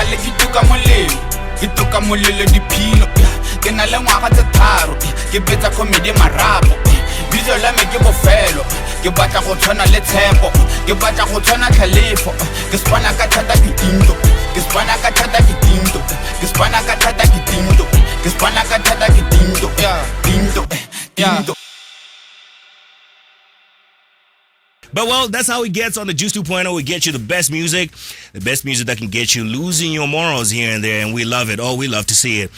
kgale ke tuka molelo ke tuka molelo diphilo ke na le ngwaga tse tharo ke betsa comedy marapo bitso la me ke bofelo ke batla go tshwana le tshepo ke batla go tshwana tlhalefo ke spana ka thata ke tinto ke spana ka thata ke tinto ke spana ka thata ke tinto ke spana ka thata ke tinto tinto. But well, that's how it gets on the Juice 2.0. We get you the best music that can get you losing your morals here and there, and we love it. Oh, we love to see it.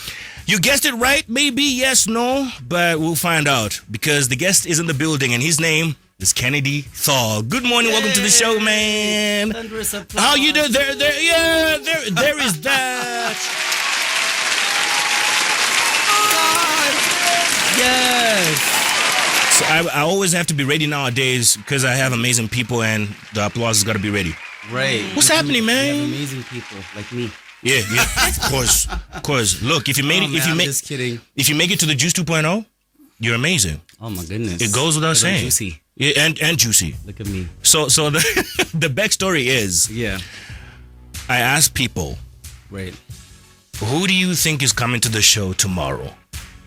You guessed it right, maybe, yes, no, but we'll find out because the guest is in the building, and his name is Kennedy Thal. Good morning, welcome to the show, man. How you doing? There is that. Yes. So I always have to be ready nowadays because I have amazing people and the applause has got to be ready. Right. What's happening, man? You have amazing people like me. Yeah, of course. Look, if you made just kidding. If you make it to the Juice 2.0, you're amazing. Oh my goodness. It goes without saying. Juicy. Yeah, and juicy. Look at me. So the backstory is, I asked people, right, who do you think is coming to the show tomorrow?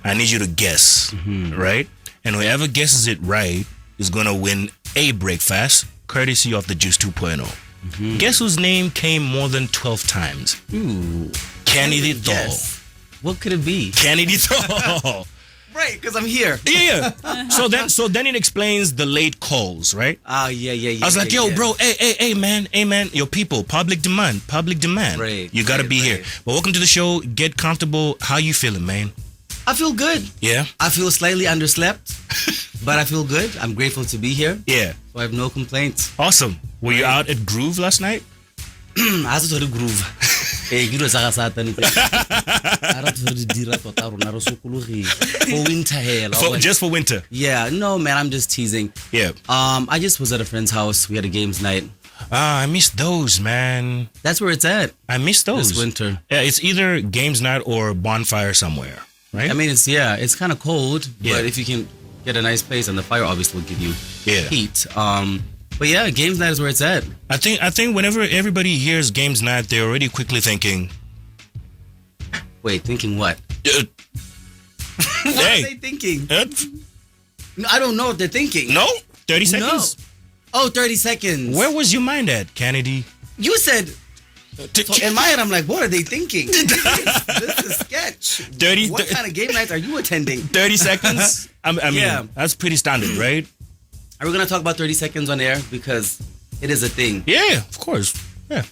I need you to guess, right? And whoever guesses it right is going to win a breakfast, courtesy of the Juice 2.0. Guess whose name came more than 12 times? Ooh. Kennedy Thal. Yes. What could it be? Kennedy Thal. Right, because I'm here. Yeah. So then it explains the late calls, right? Yeah. I was like, yo, bro, hey, man, your people, public demand. Right. You got to be here. But welcome to the show. Get comfortable. How you feeling, man? I feel good. Yeah? I feel slightly underslept, but I feel good. I'm grateful to be here. Yeah. So I have no complaints. Awesome. Were you out at Groove last night? I was at Groove. Hey, you know, for winter here. Just for winter? Yeah. No, man, I'm just teasing. Yeah. I just was at a friend's house. We had a games night. I miss those, man. That's where it's at. I miss those. This winter. Yeah, it's either games night or bonfire somewhere, right? I mean, it's kind of cold, but if you can get a nice place, and the fire obviously will give you heat. But yeah, games night is where it's at. I think whenever everybody hears games night, they're already quickly thinking. Wait, thinking what? What are they thinking? No, I don't know what they're thinking. No? 30 seconds? No. Oh, 30 seconds. Where was your mind at, Kennedy? You said... So in my head, I'm like, what are they thinking? This is sketch. What kind of game nights are you attending? 30 seconds? I mean, that's pretty standard, right? Are we going to talk about 30 seconds on air? Because it is a thing. Yeah, of course. Yeah.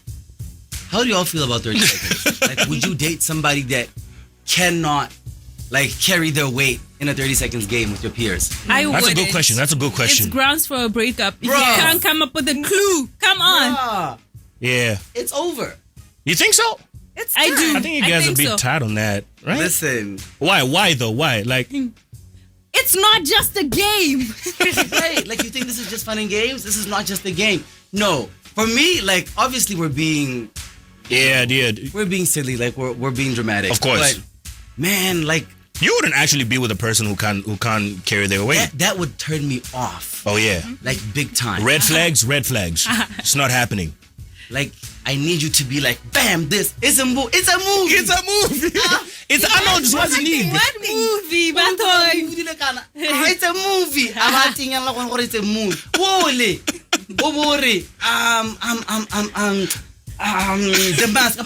How do you all feel about 30 seconds? Like, would you date somebody that cannot, like, carry their weight in a 30 seconds game with your peers? I would. That's a good question. It's grounds for a breakup. If Bruh. you can't come up with a clue, come on. Bruh. Yeah. It's over. You think so? I do. I think you guys are a bit tight on that, right? Listen. Why though? Why? Like... It's not just a game. Right. Like, you think this is just fun and games? This is not just a game. No. For me, like, obviously we're being... Yeah. We're being silly. Like, we're being dramatic. Of course. But, man, like... You wouldn't actually be with a person who can't carry their weight. That would turn me off. Oh, yeah. Like, big time. Red flags. It's not happening. Like, I need you to be like, bam, this. It's a movie. It's a movie. It's a movie. It's Arnold Schwarzenegger. What movie, Batoy? It's a movie. I'm acting like it's a movie. Wole. Bobore. The mask.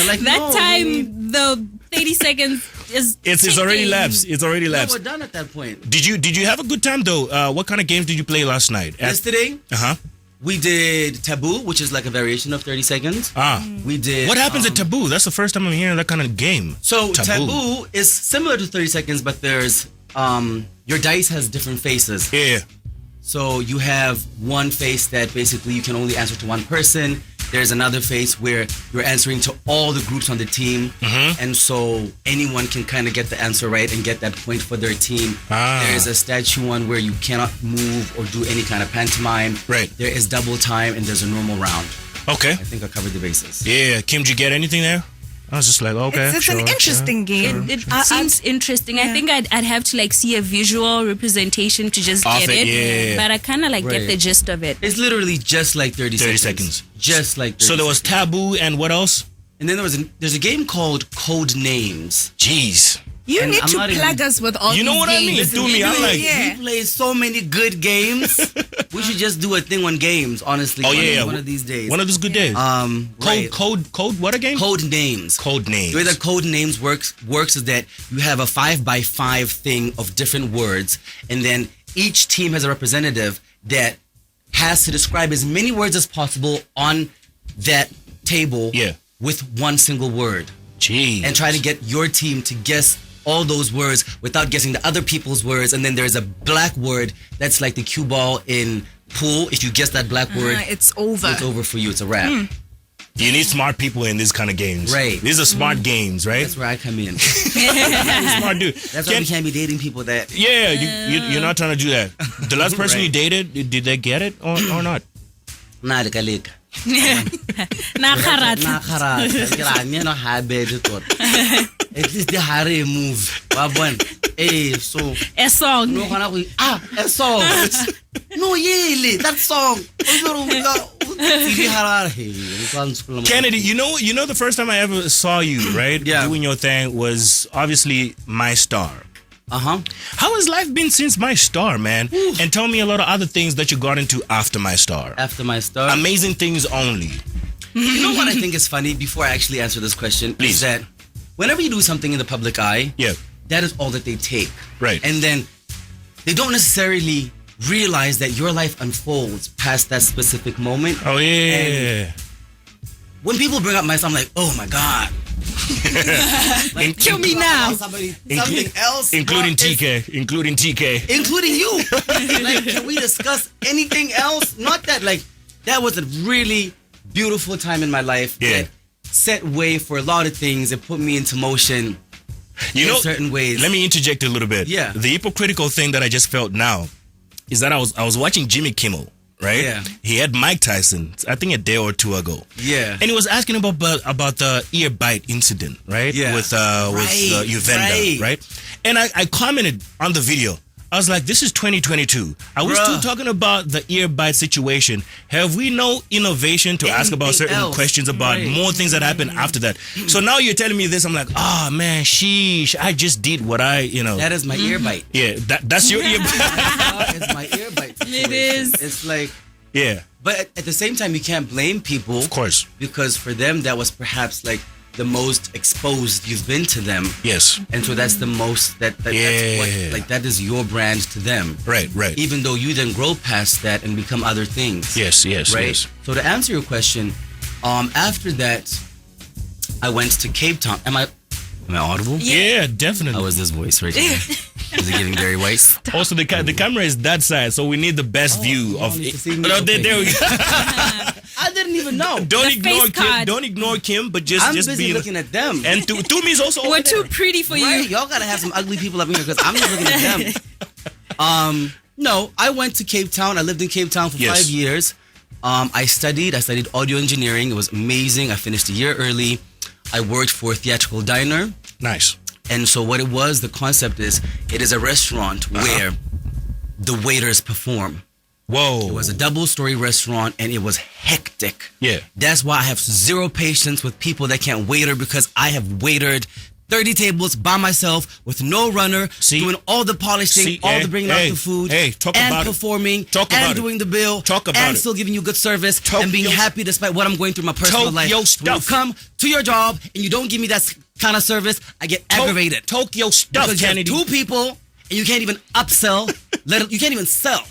Like, that time, the 30 seconds is it's already lapsed. It's already lapsed. We're done at that point. Did you have a good time though? What kind of games did you play last night? Yesterday? We did Taboo, which is like a variation of 30 seconds. We did... What happens at Taboo? That's the first time I'm hearing that kind of game. So Taboo is similar to 30 seconds, but there's... your dice has different faces. Yeah. So you have one face that basically you can only answer to one person. There's another face where you're answering to all the groups on the team. And so anyone can kind of get the answer right and get that point for their team. There's a statue one where you cannot move or do any kind of pantomime. Right. There is double time and there's a normal round. Okay. I think I covered the bases. Yeah. Kim, did you get anything there? I was just like, okay. It's an interesting game. It seems interesting. I think I'd have to like see a visual representation to just Of get it, it. yeah. But I kind of like get Right. the gist of it. It's literally just like 30 seconds. Just like 30 So there was seconds. Taboo and what else? And then there's a game called Code Names. Jeez. You And need I'm to not plug even- us with all You know these what I mean? games. Do me, I'm like- Yeah. We play so many good games. We should just do a thing on games, honestly. Oh, yeah. One of these days. One of those good days. Right. Code what again? Code Names. Code names. The way that Code Names works is that you have a 5x5 thing of different words, and then each team has a representative that has to describe as many words as possible on that table Yeah. with one single word. Jeez. And try to get your team to guess all those words without guessing the other people's words. And then there's a black word that's like the cue ball in pool. If you guess that black word, It's over. it's over for you. It's a wrap. You need smart people in these kind of games. Right. These are smart games, right? That's where I come in. Smart dude. That's why we can't be dating people that... Yeah, you're not trying to do that. The last person you dated, did they get it or not? Nah, lika. Nakharat. At least the hare move. Wabon. Hey, so... A song. No, a song. No, yele, that song. Kennedy, you know the first time I ever saw you, right? Yeah. Doing your thing was obviously My Star. Uh-huh. How has life been since My Star, man? And tell me a lot of other things that you got into after My Star. After my start. Amazing things only. You know what I think is funny, before I actually answer this question, Please. is that whenever you do something in the public eye, Yeah. that is all that they take. Right. And then they don't necessarily realize that your life unfolds past that specific moment. Oh yeah. When people bring up my son, I'm like, oh my God. Like, Kill me now. Something else. Including What is- TKay. Including TKay. Including you. Like, can we discuss anything else? Not that, like, that was a really beautiful time in my life. Yeah. That set way for a lot of things. It put me into motion. You in know, certain ways. Let me interject a little bit. Yeah. The hypocritical thing that I just felt now is that I was watching Jimmy Kimmel, right? Yeah. He had Mike Tyson, I think a day or two ago. Yeah. And he was asking about the ear bite incident, right? Yeah. With Right, Uvenda, right? And I commented on the video. I was like, this is 2022. Are we Bruh. still talking about the ear bite situation? Have we no innovation to ask about Anything certain else? questions about Right. more things that happen after that? So now you're telling me this. I'm like, oh man, sheesh. I just did what That is my ear bite. yeah, that's your ear bite. It's my ear bite. It is. It's like, Yeah, but at the same time, you can't blame people. of course. Because for them, that was perhaps like the most exposed you've been to them. Yes. And so that's the most that's Yeah. what, like, that is your brand to them. Right, right. Even though you then grow past that and become other things. Yes, yes, Right. yes. So to answer your question, after that, I went to Cape Town. Am I audible? Yeah, definitely. How is this voice right here? Is it getting very wise? Also, the camera is that side, so we need the best view of need it. to see me? No, Okay. there we go. I didn't even know. Don't The ignore face Kim. card. Don't ignore Kim, but just I'm busy be looking at them. And Tumi is also We're over too there. pretty for Right, you. y'all gotta have some ugly people up in here because I'm just looking at them. No, I went to Cape Town. I lived in Cape Town for Yes. 5 years. I studied audio engineering. It was amazing. I finished a year early. I worked for a theatrical diner. Nice. And so what it was, the concept is, it is a restaurant where the waiters perform. Whoa. It was a double-story restaurant, and it was hectic. Yeah. That's why I have zero patience with people that can't waiter, because I have waitered 30 tables by myself with no runner, See? doing all the polishing, all the bringing out the food, talk and about it. performing, Talk and about it. doing the bill, Talk about and it. still giving you good service, Talk and being your- happy despite what I'm going through in my personal Talk life. your When you stuff. come to your job and you don't give me that kind of service, I get aggravated. Talk your stuff, Because you have Kennedy. 2 people and you can't even upsell. You can't even sell.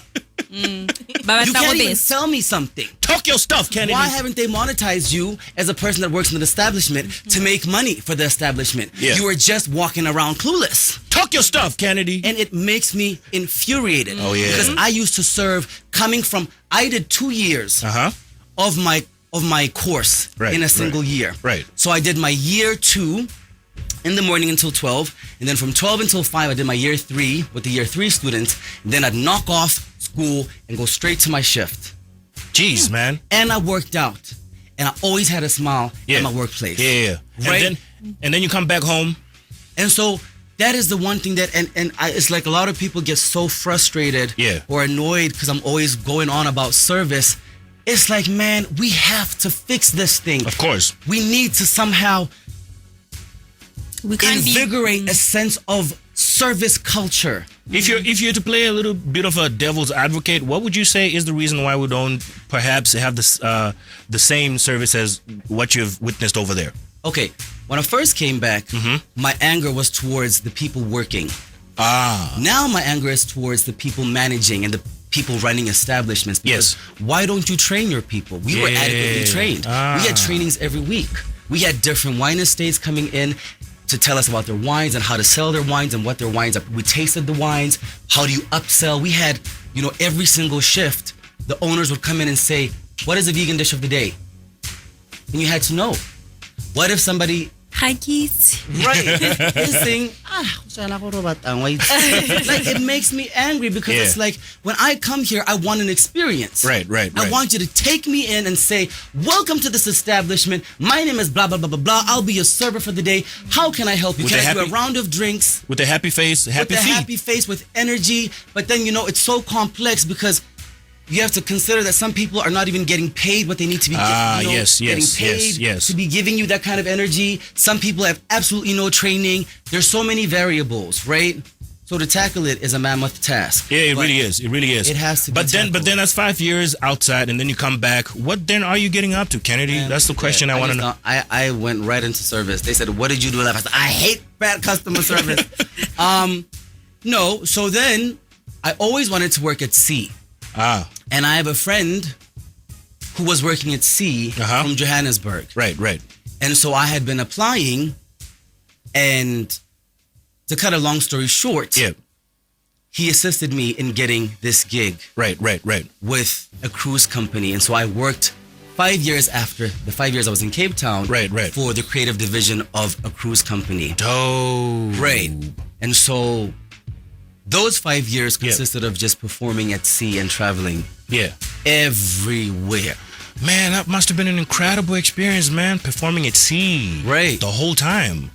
Baba You can't even Tawabes. sell me something. Talk your stuff, Kennedy. Why haven't they monetized you as a person that works in an establishment to make money for the establishment? Yeah. You are just walking around clueless. Talk your stuff, Kennedy. And it makes me infuriated. Oh, yeah. Because I used to serve I did 2 years Uh-huh. of my course Right, in a single right, year. right. So I did my year 2 in the morning until 12. And then from 12 until 5, I did my year 3 with the year 3 students. And then I'd knock off school and go straight to my shift. Jeez, man. And I worked out. and I always had a smile Yeah. at my workplace. Yeah. Right? And then you come back home. And so that is the one thing that, it's like a lot of people get so frustrated or annoyed because I'm always going on about service. It's like, man, we have to fix this thing. Of course. We need to somehow We can't invigorate a sense of service culture. If you're to play a little bit of a devil's advocate, what would you say is the reason why we don't perhaps have this the same service as what you've witnessed over there? Okay, when I first came back, my anger was towards the people working. Now my anger is towards the people managing and the people running establishments. Because why don't you train your people? We were adequately trained. We had trainings every week. We had different wine estates coming in to tell us about their wines and how to sell their wines and what their wines are. We tasted the wines. How do you upsell? We had, every single shift, the owners would come in and say, what is the vegan dish of the day? And you had to know. What if somebody... Huggies. Right. This thing, like it makes me angry because it's like when I come here, I want an experience. Right. I want you to take me in and say, welcome to this establishment. My name is blah, blah, blah, blah, blah. I'll be your server for the day. How can I help you? Can I do a round of drinks? With a happy face, happy face, with energy. But then, it's so complex because you have to consider that some people are not even getting paid what they need to be getting paid to be giving you that kind of energy. Some people have absolutely no training. There's so many variables, right? So to tackle it is a mammoth task. Yeah, it really is. It really is. It has to be But then that's 5 years outside and then you come back. What then are you getting up to, Kennedy? Man, that's the question I want to know. I went right into service. They said, what did you do left? I said, I hate bad customer service. No, so then I always wanted to work at sea. And I have a friend who was working at sea from Johannesburg. Right. And so I had been applying, and to cut a long story short, he assisted me in getting this gig. Right. With a cruise company. And so I worked 5 years after the 5 years I was in Cape Town. Right. For the creative division of a cruise company. Oh. Right. And so those 5 years consisted of just performing at sea and traveling. Everywhere. Man, that must have been an incredible experience, man. Performing at sea. Right. The whole time.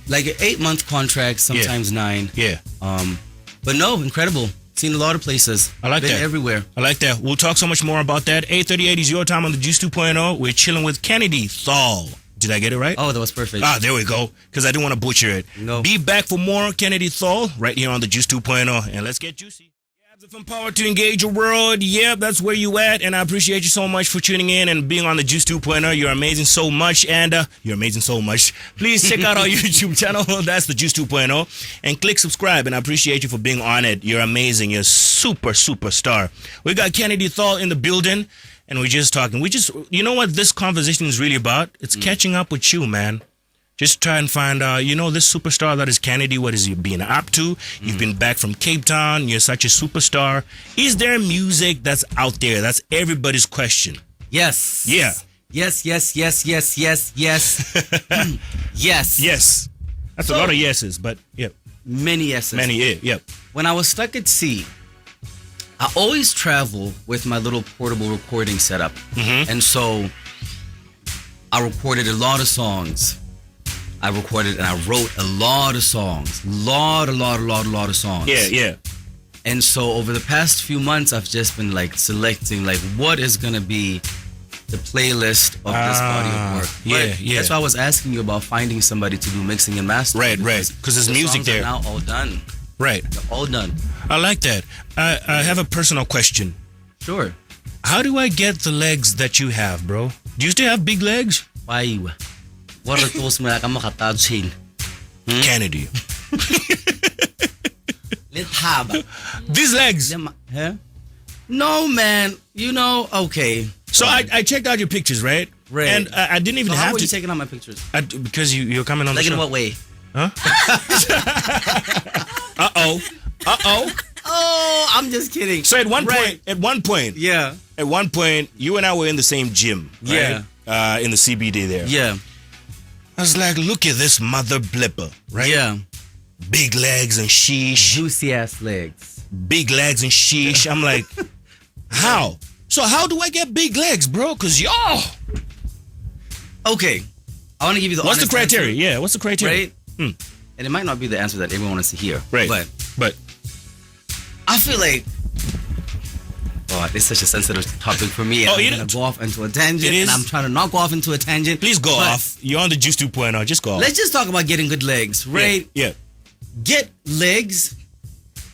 Like an 8-month contract, sometimes 9. But no, incredible. Seen a lot of places. I like Been that. everywhere. I like that. We'll talk so much more about that. 8:38 is your time on the Juice 2.0. We're chilling with Kennedy Thal. Did I get it right? Oh, that was perfect. There we go. Because I didn't want to butcher it. No. Be back for more Kennedy Thal right here on the Juice 2.0. And let's get juicy. GabzFM Power to engage your world. Yep, that's where you at. And I appreciate you so much for tuning in and being on the Juice 2.0. You're amazing so much. And you're amazing so much. Please check out our YouTube channel. That's the Juice 2.0. And click subscribe. And I appreciate you for being on it. You're amazing. You're superstar. We got Kennedy Thal in the building. And we're just talking. You know what this conversation is really about? It's catching up with you, man. Just try and find out, this superstar that is Kennedy, what is he being up to? You've been back from Cape Town. You're such a superstar. Is there music that's out there? That's everybody's question. Yes. Yeah. Yes. Yes. That's a lot of yeses, but yeah. Many yeses. Yeah. When I was stuck at sea, I always travel with my little portable recording setup. And so I recorded a lot of songs. I recorded and I wrote a lot of songs. A lot of songs. Yeah. And so over the past few months, I've just been selecting what is going to be the playlist of this body of work. Yeah. That's why I was asking you about finding somebody to do mixing and mastering. Right. Because there's music there. Now all done. Right. They're all done. I like that. I have a personal question. Sure. How do I get the legs that you have, bro? Do you still have big legs? Why? What are those makatadsin? Kennedy. Let's have These legs. Huh? No, man. Okay. So I checked out your pictures, right? Right. And I didn't even So have how were to. you taking out my pictures? Because you're coming on the Like show. in what way? Huh? Uh-oh. Oh, I'm just kidding. So at one Right. point, Yeah. you and I were in the same gym, right? In the CBD there. Yeah. I was like, look at this mother blipper, right? Yeah. Big legs and sheesh. Juicy ass legs. Big legs and sheesh. I'm like, how? So how do I get big legs, bro? Because Okay, I want to give you the What's the honest criteria? answer, Yeah, what's the criteria? right? And it might not be the answer that everyone wants to hear. Right. But I feel like, it's such a sensitive topic for me. And I'm going to go off into a tangent. It is. And I'm trying to not go off into a tangent. Please go but off. You're on the Juice 2.0. Just go off. Let's just talk about getting good legs, right? Yeah. Get legs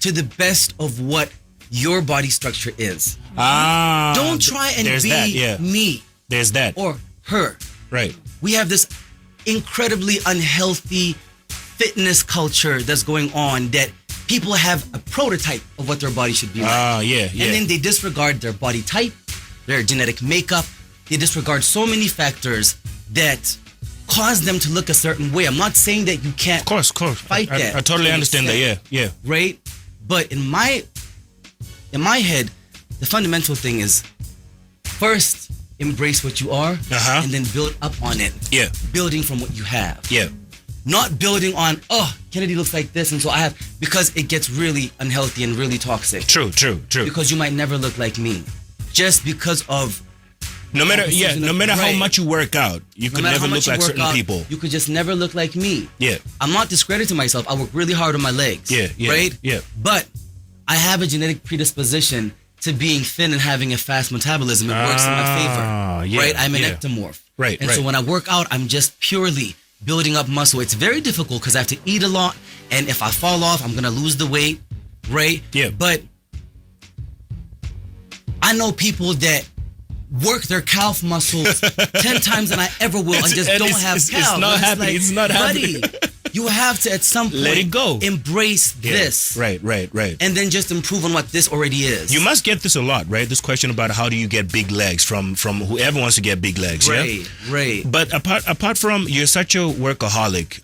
to the best of what your body structure is. Don't try and be me. There's that. Or her. Right. We have this incredibly unhealthy fitness culture that's going on that people have a prototype of what their body should be like. Yeah. And then they disregard their body type, their genetic makeup. They disregard so many factors that cause them to look a certain way. I'm not saying that you can't Of course. fight that. I totally understand that. Yeah. Right? But in my head, the fundamental thing is first embrace what you are and then build up on it. Yeah. Building from what you have. Yeah. Not building on, Kennedy looks like this and so I have, because it gets really unhealthy and really toxic. True. Because you might never look like me. Just because of no matter how much you work out, you could never look like certain people. You could just never look like me. Yeah. I'm not discrediting myself. I work really hard on my legs. Yeah. Right? Yeah. But I have a genetic predisposition to being thin and having a fast metabolism. It works in my favor. Yeah, right? I'm an ectomorph. Right. And so when I work out, I'm just purely building up muscle. It's very difficult because I have to eat a lot. And if I fall off, I'm going to lose the weight. Right? Yeah. But I know people that work their calf muscles 10 times than I ever will and just don't have calves. It's not happening. It's not happening. You have to at some point let it go. Embrace this. Right. And then just improve on what this already is. You must get this a lot, right? This question about how do you get big legs from whoever wants to get big legs. Right. But apart from you're such a workaholic,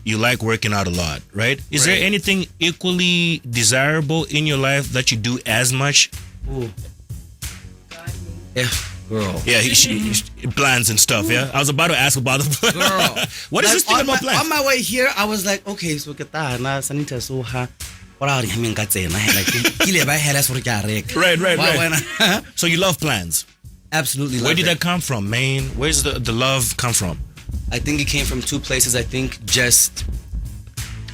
you like working out a lot, right? Is there anything equally desirable in your life that you do as much? Ooh. Girl. Yeah, she plans and stuff, yeah? I was about to ask about the plan. Girl. What is this thing about plans? On my way here, I was like, okay, so get that. Na sanita so ha. Right. So you love plans? Absolutely love Where did it. that come from, man? Where's the love come from? I think it came from two places. I think just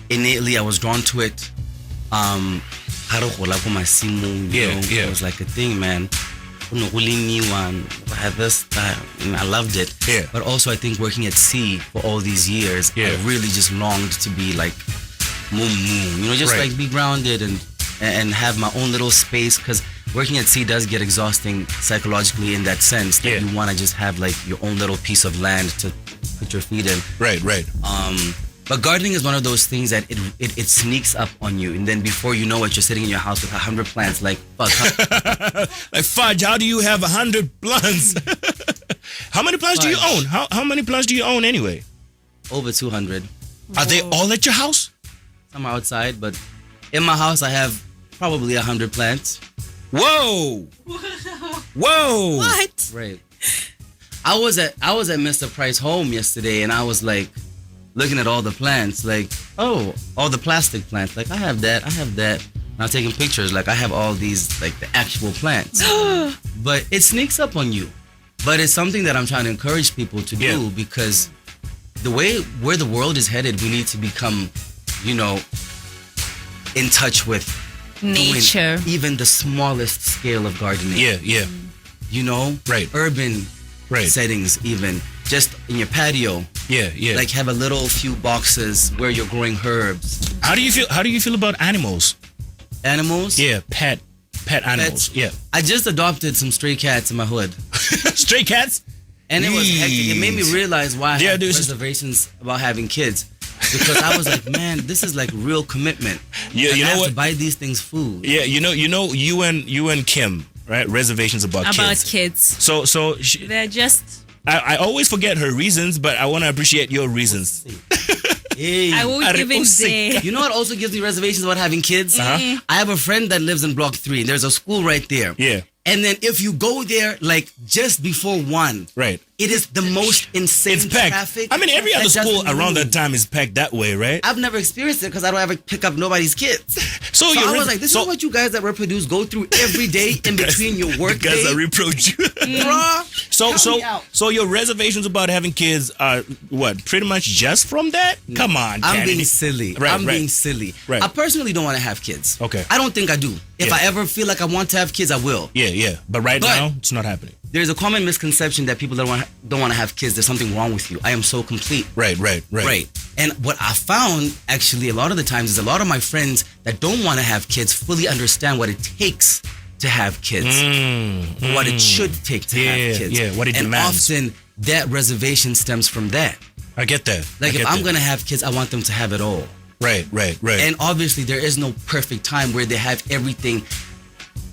innately I was drawn to it. It was like a thing, man. I had this, and I loved it. Yeah. But also I think working at sea for all these years, I really just longed to be like just like be grounded and have my own little space, because working at sea does get exhausting psychologically in that sense that you want to just have like your own little piece of land to put your feet in. Right. But gardening is one of those things that it sneaks up on you, and then before you know it, you're sitting in your house with 100 plants. Like fuck. Like fudge, how do you have 100 plants? How many plants do you own? How many plants do you own anyway? Over 200. Are they all at your house? Some are outside, but in my house I have probably 100 plants. Whoa! What? Right. I was at Mr. Price home yesterday, and I was like looking at all the plants, like, all the plastic plants. Like, I have that. And I'm taking pictures, like I have all these, like the actual plants. But it sneaks up on you. But it's something that I'm trying to encourage people to do, because where the world is headed, we need to become, in touch with nature, even the smallest scale of gardening. Yeah. Urban settings, even just in your patio. Yeah. Like have a little few boxes where you're growing herbs. How do you feel about animals? Animals? Yeah, pet animals. Pets. Yeah. I just adopted some stray cats in my hood. Stray cats? And it was hectic. It made me realize why I had reservations about having kids. Because I was like, man, this is like real commitment. Yeah, I you know have what? to buy these things food. Yeah, you and Kim, right? Reservations about kids. So they're just. I always forget her reasons, but I want to appreciate your reasons. Hey. I won't even say. You know what also gives me reservations about having kids? I have a friend that lives in Block 3. There's a school right there. Yeah. And then if you go there like just before 1, right, It is the most insane It's packed. traffic. I mean, every other that school doesn't around move. that time is packed that way, right? I've never experienced it because I don't ever pick up nobody's kids. So I you're was like, this is what you guys that reproduce go through every day in between your work the guys day. that reproach you. Bruh, help me out. So your reservations about having kids are what? Pretty much just from that? Come on, I'm Kennedy. being silly. Right, I'm right. being silly. Right. I personally don't want to have kids. Okay. I don't think I do. If Yeah. I ever feel like I want to have kids, I will. Yeah. But right But- now, it's not happening. There's a common misconception that people don't want to have kids. There's something wrong with you. I am so complete. Right. Right. And what I found actually a lot of the times is a lot of my friends that don't want to have kids fully understand what it takes to have kids. What it should take to have kids. Yeah, what it and demands. often that reservation stems from that. I get that. Like if I'm going to have kids, I want them to have it all. Right. And obviously there is no perfect time where they have everything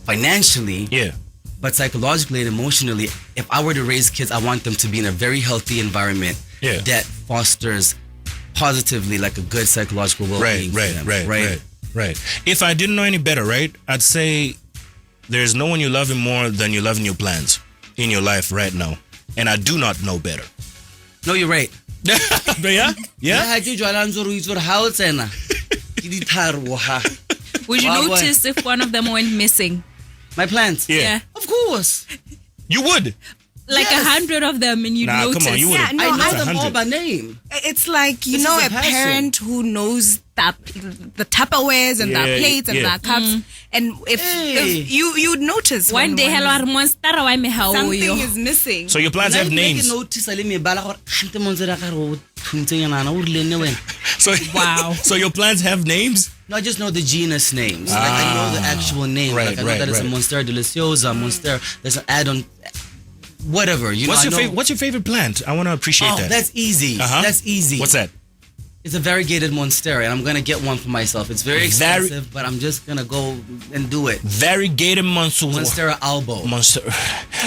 financially. Yeah. But psychologically and emotionally, if I were to raise kids, I want them to be in a very healthy environment that fosters positively like a good psychological well-being for them. Right. If I didn't know any better, right, I'd say there's no one you love more than you love in your plans in your life right now. And I do not know better. No, you're right. Yeah? Would you Wow, boy. notice if one of them went missing? My plants? Yeah. Of course. You would. Like Yes. 100 of them, and you Nah, notice. come on, you would. Yeah, no, I know I- them all 100. by name. It's like, you This know, is a a passion. parent who knows that the Tupperwares and Yeah, the plates and yeah. the cups. And if you'd notice One day, hello, when our monster, why me how something you? is missing. So your plans have names. So Wow. So your plants have names? No, I just know the genus names. Like I know the actual name. Right, like I know right, that it's a right. Monstera deliciosa, Monstera. There's an add-on, whatever. You What's know, your I know. favorite? What's your favorite plant? I want to appreciate Oh, that. that's easy. Uh-huh. That's easy. What's that? It's a variegated Monstera, and I'm gonna get one for myself. It's very expensive, but I'm just gonna go and do it. Variegated Monstera albo. Monster.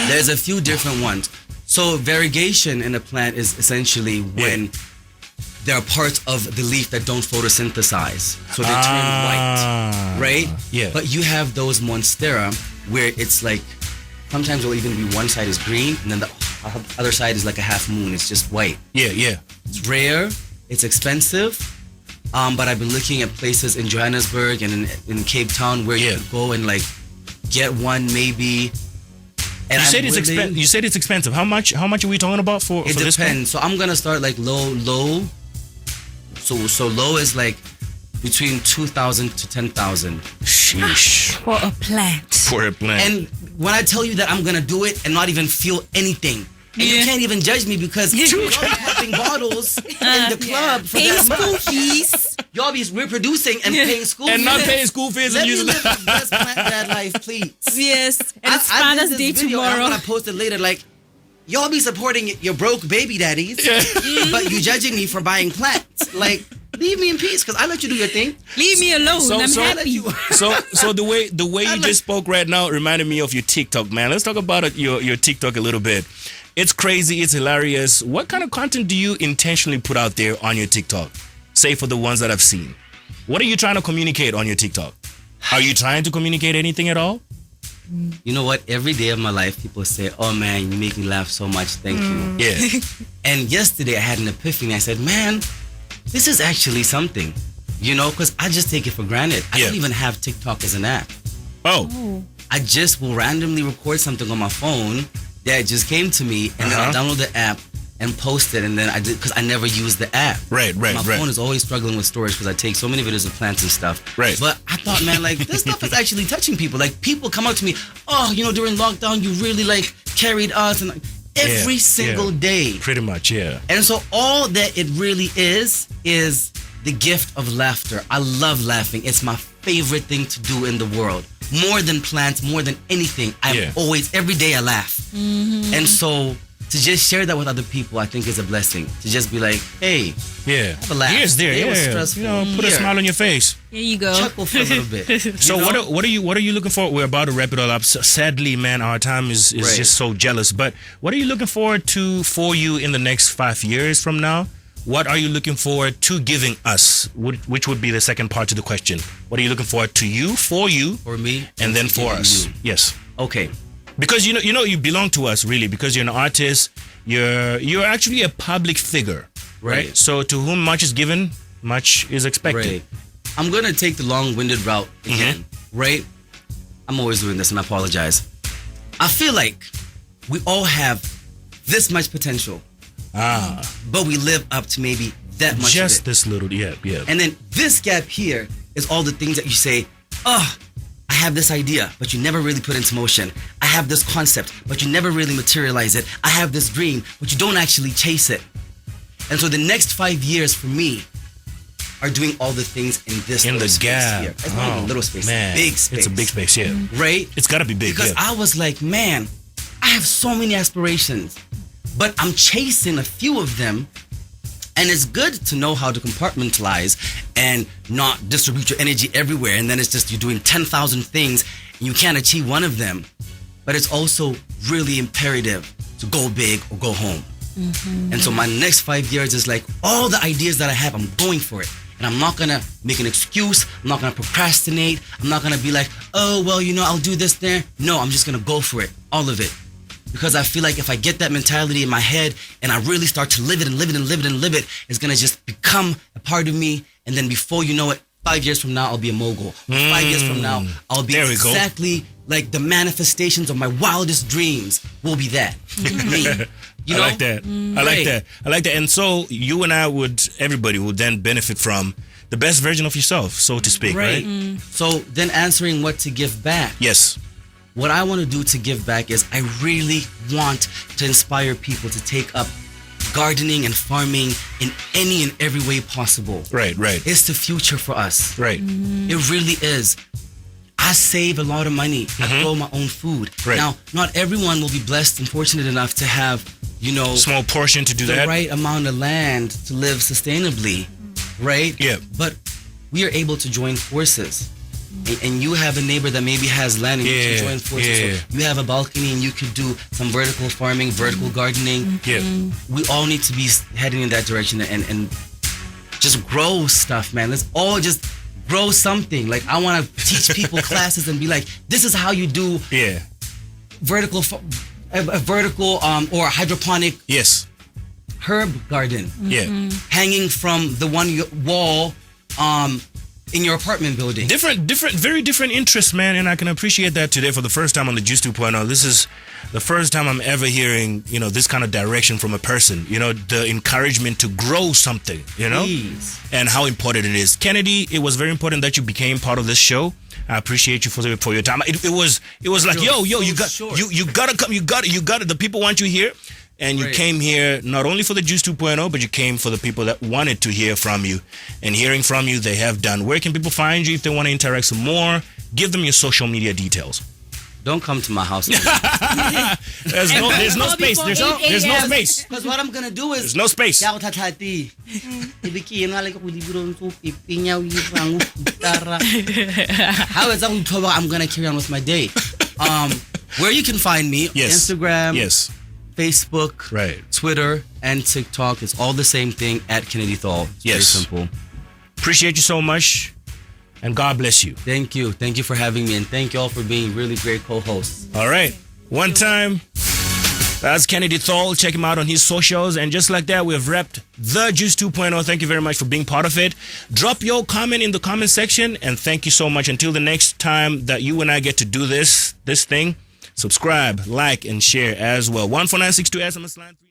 There's a few different ones. So variegation in a plant is essentially when there are parts of the leaf that don't photosynthesize, so they turn white, right? Yeah. But you have those Monstera where it's like sometimes it'll even be one side is green and then the other side is like a half moon. It's just white. Yeah. It's rare. It's expensive. But I've been looking at places in Johannesburg and in Cape Town where you could go and like get one maybe. And You I'm said it's willing- expensive. You said it's expensive. How much are we talking about for It this plant? depends. So I'm gonna start like low. So low is like between 2,000 to 10,000. Sheesh. For a plant. For a plant. And when I tell you that I'm gonna do it and not even feel anything, and you can't even judge me because y'all be popping bottles in the club for Paying that school much. fees. Y'all be reproducing and paying school and fees. not paying school fees Let and me using live the best plant dad life, please. Yes. And it's I did Father's this Day video and tomorrow. I'm gonna post it later. Like, y'all be supporting your broke baby daddies, but you judging me for buying plants. Like, leave me in peace, cause I let you do your thing. Leave me alone. I'm happy. So the way you just spoke right now reminded me of your TikTok, man. Let's talk about your TikTok a little bit. It's crazy. It's hilarious. What kind of content do you intentionally put out there on your TikTok? Say for the ones that I've seen. What are you trying to communicate on your TikTok? Are you trying to communicate anything at all? You know what? Every day of my life, people say, "Oh man, you make me laugh so much. Thank you." Yeah. And yesterday, I had an epiphany. I said, "Man, this is actually something." You know, because I just take it for granted. I don't even have TikTok as an app. Oh. I just will randomly record something on my phone that just came to me, and then I'll download the app and post it, and then I did because I never use the app. Right. My phone is always struggling with storage because I take so many videos of plants and stuff. Right. But I thought, man, like this stuff is actually touching people. Like people come up to me, oh, you know, during lockdown, you really like carried us, and like, every single day. Pretty much, yeah. And so all that it really is the gift of laughter. I love laughing. It's my favorite thing to do in the world. More than plants, more than anything. Every day I laugh. Mm-hmm. And so to just share that with other people, I think is a blessing. To just be like, hey, have a laugh. Here's there, It was stressful. You know, put a smile on your face. Here you go. Chuckle for a little bit. So what are you looking for? We're about to wrap it all up. So sadly, man, our time is just so jealous. But what are you looking forward to for you in the next 5 years from now? What are you looking forward to giving us? Which would be the second part to the question. What are you looking forward to you, for me, and then for giving us? you? Yes. Okay. Because you know you belong to us, really, because you're an artist you're actually a public figure, Right. So to whom much is given, much is expected. Right. I'm gonna take the long-winded route again. Right. I'm always doing this, and I apologize. I feel like we all have this much potential, but we live up to maybe that much. Just of it. this little, yeah. And then this gap here is all the things that you say, oh, I have this idea, but you never really put into motion. I have this concept, but you never really materialize it. I have this dream, but you don't actually chase it. And so the next 5 years for me are doing all the things in this In little the space gap. here. It's not even a little space, man. big space. It's a big space, yeah. Right? It's gotta be big, Because yeah. I was like, man, I have so many aspirations, but I'm chasing a few of them. And it's good to know how to compartmentalize and not distribute your energy everywhere. And then it's just you're doing 10,000 things and you can't achieve one of them. But it's also really imperative to go big or go home. And so my next 5 years is like all the ideas that I have, I'm going for it. And I'm not gonna make an excuse. I'm not gonna procrastinate. I'm not gonna be like, oh, well, I'll do this there. No, I'm just gonna go for it, all of it. Because I feel like if I get that mentality in my head and I really start to live it and live it and live it and live it, it's gonna just become a part of me. And then before you know it, 5 years from now, I'll be a mogul. 5 years from now, I'll be There we go. exactly like the manifestations of my wildest dreams will be that. Me. I like that. I like Right. that. I like that. And so you and I everybody would then benefit from the best version of yourself, so to speak, right? So then answering what to give back. Yes. What I want to do to give back is I really want to inspire people to take up gardening and farming in any and every way possible. Right. It's the future for us. Right. It really is. I save a lot of money. I grow my own food. Right. Now, not everyone will be blessed and fortunate enough to have, Small portion to do the that. right amount of land to live sustainably, right? Yeah. But we are able to join forces. And you have a neighbor that maybe has land and you can join forces. yeah. So you have a balcony and you could do some vertical farming, vertical gardening. Yeah. We all need to be heading in that direction and just grow stuff, man. Let's all just grow something. Like I want to teach people classes and be like, this is how you do Yeah. vertical or hydroponic Yes. herb garden Yeah. hanging from the one wall in your apartment building. Very different interests, man, and I can appreciate that today for the first time on the Juice 2.0. This is the first time I'm ever hearing, this kind of direction from a person, the encouragement to grow something, Please. and how important it is. Kennedy, it was very important that you became part of this show. I appreciate you for your time. It was like, You're yo, you so got short. you gotta come, you got it. The people want you here. And you Right. came here not only for the Juice 2.0, but you came for the people that wanted to hear from you. And hearing from you, they have done. Where can people find you if they want to interact some more? Give them your social media details. Don't come to my house. There's no space. There's no space. Because what I'm going to do is... There's no space. How is I'm going to carry on with my day? Where you can find me, Yes. Instagram, Yes. Facebook, Right. Twitter, and TikTok. It's all the same thing at Kennedy Thal. It's very Yes. simple. Appreciate you so much. And God bless you. Thank you. Thank you for having me. And thank you all for being really great co-hosts. All right. One time. That's Kennedy Thal. Check him out on his socials. And just like that, we've wrapped the Juice 2.0. Thank you very much for being part of it. Drop your comment in the comment section. And thank you so much. Until the next time that you and I get to do this thing, subscribe, like, and share as well. 14962 SMS line 3.